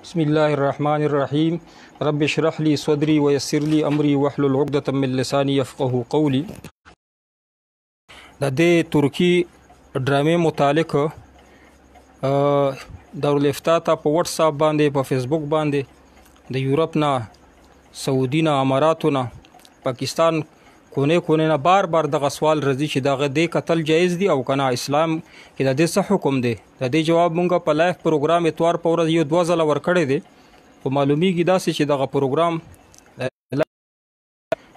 بسم الله الرحمن الرحيم رب اشرح لي صدري ويسر لي أمري واحلل عقدة من لساني يفقهوا قولي. د دې ترکی ډرامې متعلق دارالافتا ته په واتس اپ باندې په فیسبوک باندې د یورپ نه سعودي نه اماراتو نه پاکستان کونه نه بار دغه سوال راځي چې دغه دې قتل جایز دی او کنه اسلام کې د دې څه حکم دی. د دې جواب مونږ په لایف پروګرام اتوار په ورځ یو 2 ځله ورکړی دی خو معلومیږي داسې چې دغه پروګرام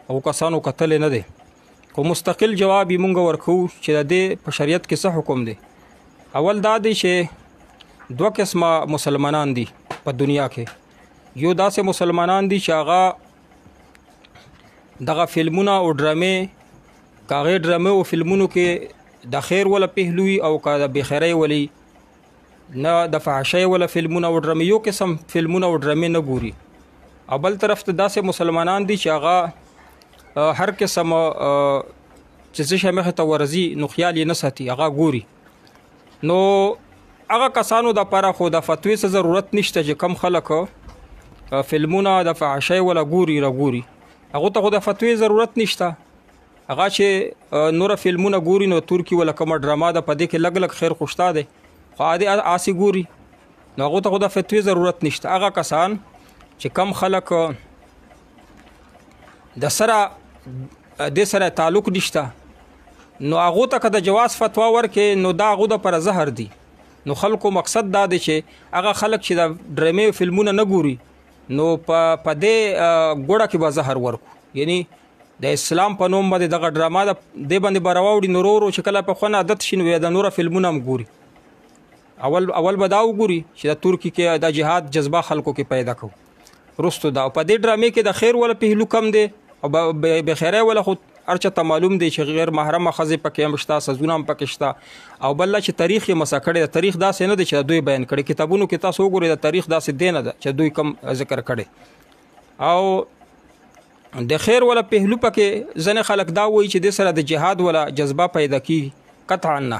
او کسانو قتل نه دی خو مستقل جواب یې مونږ ورکو چې د دې په شریعت کې څه حکم دی. اول دا دی چې 2 قسمه مسلمانان دي په دنیا کې. یو داسې مسلمانان دي چې هغه دغه فلمونه او ډرامې کاغه ډرامې او فلمونو کې د خیر ولا پهلوي او کا د بخیري ولی نه د فحشای ولا فلمونه او ډرامې یو قسم فلمونه او ډرامې نه ګوري. اول طرف ته داسې مسلمانان دي چې هغه هر قسم چې څه مخه ته ورزي نو خیال یې نه ساتي هغه ګوري. نو هغه کسانو د لپاره خو د فتوی څه ضرورت نشته چې کم خلک فلمونه د فحشای ولا ګوري هغه ته خو د فتوی ضرورت نشته. هغه چې نور فلمونه ګوري نو ترکی ولا کومه ډراما ده په دې کې لګ خیر خوشتا ده خو عادي آسی ګوري نو هغه ته خو د فتوی ضرورت نشته. هغه کسان چې کم خلک د سره تعلق نشته نو هغه ته که د جواز فتوا ورکې نو دا هغه د پر زهر دي. نو خلکو مقصد دا دی چې هغه خلک چې د ډرامې فلمونه نه ګوري نو په دې ګوړه کې به زهر ورکو. یعنی د اسلام په نوم باندې دغه ډراما د دې باندې براوړي نورو چې کله په خونه عادت شین وي د نور فلمونه هم ګوري. اول به دا وګوري چې د ترکی کې د جهاد جذبه خلکو کې پیدا کو رستو دا په دې ډرامې کې د خیر ولا پهلو کم دی او به خیره ولا خو ارچه ته معلوم دی چې غیر محرمه خزه پکې هم شته سزونه هم پکې شته او بل چې تاریخ یې مسکړی د تاریخ داسې نه دی چې دوی بیان کړي. کتابونو کې تاسو وګورئ د تاریخ داسې دی نه ده چې دوی کم ذکر کړي. او د خیر ولا پهلو پکې ځنه خلک دا وایي چې د سره د جهاد ولا جذبه پیدا کیږي. قطعا نه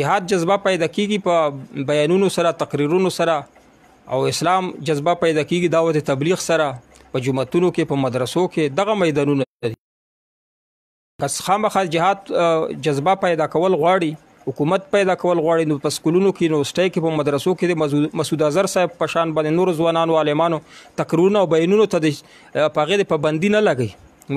جهاد جذبه پیدا کیږي په بیانونو سره تقریرونو سره او اسلام جذبه پیدا کیږي دعوت تبلیغ سره په جمعتونو کې په مدرسو کې دغه میدانونه دي. کس خامخا جهاد جذبه پیدا کول غواړي حکومت پیدا کول غواړي نو په سکولونو کې نو سټای کې په مدرسو کې د مسعود اظهر صاحب په شان باندې نور ځوانانو عالمانو تقریرونه او بیانونو ته په غیر پابندي نه لګي.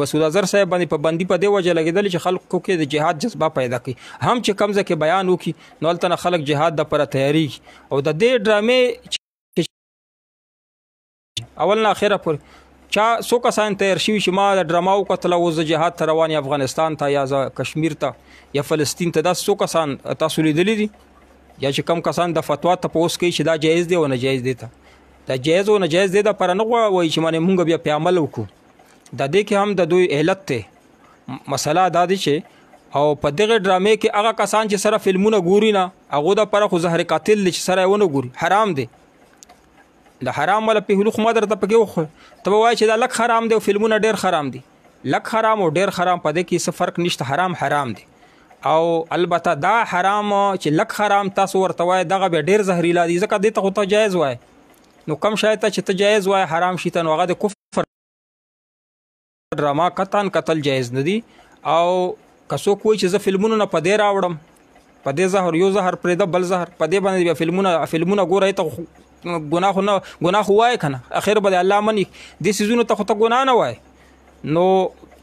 مسعود اظهر صاحب باندې پابندي په دی وجه لګیدل چې خلکو کې د جهاد جذبه پیدا کړي هم چې کمزه کې بیان وکي نو الته خلک جهاد د پر تیاری او د دې ډرامې اول نه اخره پر چا سو کسان تیار شي چې ما د ډراماو قتل او د جهاد رواني افغانستان ته یا کشمیر ته یا فلسطین ته دا سو کسان تاسو لیدلی دي یا چې کم کسان د فتوا ته پوس کوي چې دا جایز دی او نه جایز دی ته دا جایز او نه جایز دی دا پر نه وایي چې معنی مونږ بیا په عمل وکړو. د دې کې هم د دوی علت ته مسله دا دی چې او په دغه ډرامې کې هغه کسان چې سره فلمونه ګوري نه هغه د پر خو زهر قاتل چې سره ونه ګوري حرام دی. د حرام ولا پهلو خو مدر ته پکې وخه ته وای چې دا لک حرام دی او فلمونه ډیر حرام دي. لک حرام او ډیر حرام په دې کې څه فرق نشته. حرام دی او البته دا حرام چې لک حرام تاسو ورته وای دغه به ډیر زهريلا دي ځکه دې ته خو ته جایز وای نو کم شاید چې ته جایز وای حرام شي ته نو هغه د کفر ډراما قتل جایز نه دي. او کسو کوی چې زه فلمونه نه پدې راوړم پدې زهر یو زهر پرې د بل زهر پدې باندې فلمونه ګورای ته گناه وای کنه اخر به الله منی د سيزونو ته خو ته ګناه نه وای نو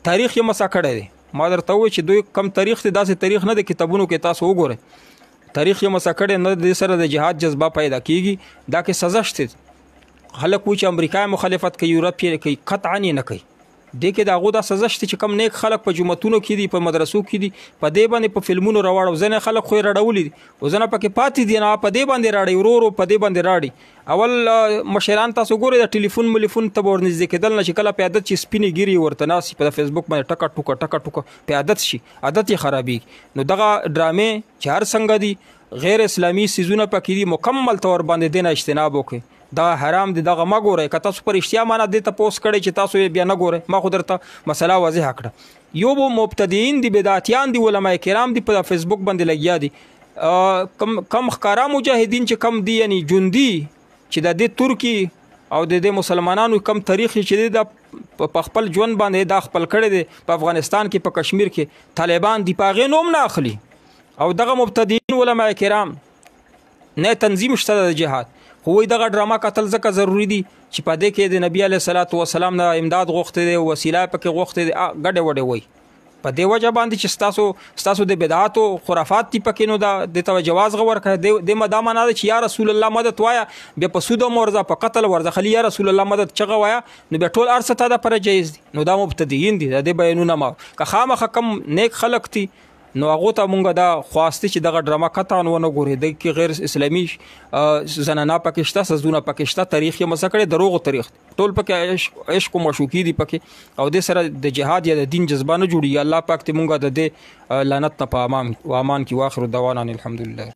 تاریخ یې مسا کړی دی. ما درته وای چې دوی کم تاریخ ته داسې تاریخ نه د کتابونو کې تاسو وګورئ تاریخ یې مسا کړی نه د سره د جهاد جذبه پیدا کیږي دا کې سزا شته. خلک و چې امریکا مخالفت کوي یورپ یې کوي قطعا نه کوي دې کې دا غو دا سزا شته چې کم نیک خلک په جمعتونو کې دي په مدرسو کې دي په دې باندې په فلمونو راوړو ځنه خلک خو راډولې او ځنه پکې پاتې دي نه په دې باندې راړي ورو په دې باندې راړي. اول مشران تاسو ګورئ د ټلیفون ته ورنږدې کېدل نه چې کله په عادت چې سپینې ګيري ورته ناس په فیسبوک باندې ټکا ټوکا په عادت شي عادت یې خرابي. نو دغه ډرامې چې هر څنګه دي غیر اسلامي سيزونه پکې دي مکمل تور باندې دینه اجتناب وکړي. دا حرام دي دغه ما ګورئ که تاسو پر اشتیا معنا دې ته پوس کړئ چې تاسو یې بیا نه ګورئ ما خو درته مسله واضح کړه. یو مبتدیین دي بدعتیان دي علما کرام دي په فیسبوک باندې لګیا دي کم ښکارا مجاهدین چې کم دي یعنی جندي چې د دې ترکی او د دې مسلمانانو کم تاریخ چې د په خپل ژوند باندې دا خپل کړی دی په افغانستان کې په کشمیر کې طالبان دی په هغې نوم نه اخلي او دغه مبتدیین علما کرام نه تنظیم شته د جهاد خو دغه ډراما کتل ځکه ضروری دي چې په دې کې د نبی علیه الصلاۃ والسلام نه امداد غوښتې دی وسیله پکې غوښتې دی ګډې وډې وای په دې وجه باندې چې ستاسو د بدعات او خرافات تی پکې نو د تو جواز غور کړه د مدامه نه چې یا رسول الله مدد وایا بیا په سود او مرزه په قتل ورزه خلی یا رسول الله مدد چغه وایا نو به ټول ارسه ته د پر جایز دي نو دا مبتدیین دي د بیانونه ما که خامخ کم نیک خلق دي نو هغه ته مونږ دا خواسته چې دغه ډراما قطعا ونه ګوري د کې غیر اسلامي زنانا پاکستان سزونه پاکستان تاریخ یې مسکړه دروغ تاریخ ټول پکې عشق او مشوقي دي پکې او د سره د جهاد یا د دین جذبه نه جوړي الله پاک ته مونږ د لعنت نه په امان کې واخر دعوانا الحمدلله